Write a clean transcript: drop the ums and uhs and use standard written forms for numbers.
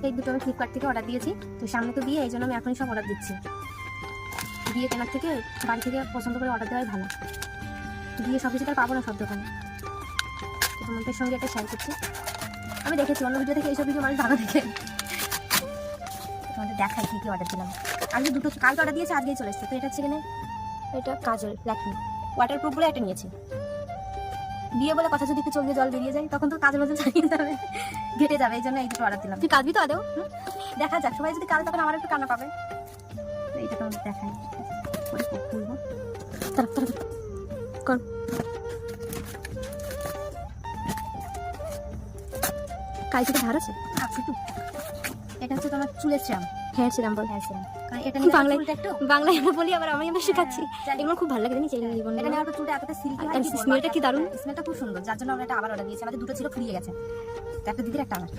এই দুটো আমি ফ্লিপকার্ট থেকে অর্ডার দিয়েছি। তো সামনে তো বিয়ে, এই জন্য আমি এখনই সব অর্ডার দিচ্ছি। বিয়ে কেনার থেকে বাড়ি থেকে পছন্দ করে অর্ডার দেওয়াই ভালো। বিয়ে সব কিছু তার পাবো না সব দোকানে। তো তোমাদের সঙ্গে একটা শেয়ার করছি। আমি দেখেছি অন্য ভিডিও থেকে, এইসব ভিডিও মানুষ ভালো দেখে। তোমাদের দেখাই কী কী অর্ডার দিলাম। আজকে দুটো কালকে অর্ডার দিয়েছি, আজকেই চলে এসছে। তো এটা হচ্ছে কিনে, এটা কাজল ল্যাকমি ওয়াটারপ্রুফ বলে একটা নিয়েছি। বিয়ে বলে কথা যদি একটু চোখ দিয়ে জল বেরিয়ে যায় তখন তো কাজল মজল ছাড়িয়ে যাবে, ঘেটে যাবে, এই জন্য এই দুটো অর্ডার দিলাম। তুই কাঁদবি তো আদেও? দেখা যাক, সবাই যদি কাঁদে তখন আমার একটু কান্না পাবে। এইটা তোমাদের দেখাই, খুলবো কর। কাল থেকে ধার আছে একটু। এটা হচ্ছে তোমার চুলের সিরাম, হেয়ার সিরাম বল, হেয়ার সিরাম। কারণ এটা নিয়ে বাংলায় আমরা বলি, আবার আমি শেখাচ্ছি। এগুলো খুব ভালো লাগে জানিস, এই রিবন এটা নেওয়ার পর চুলটা এতটা সিল্কি হয়। স্মেলটা কি দারুণ, স্মেলটা খুব সুন্দর, যার জন্য আমরা এটা আবার অর্ডার দিয়েছি। আমাদের দুটো ছিল, ফুরিয়ে গেছে। একটা দিদির একটা আমার।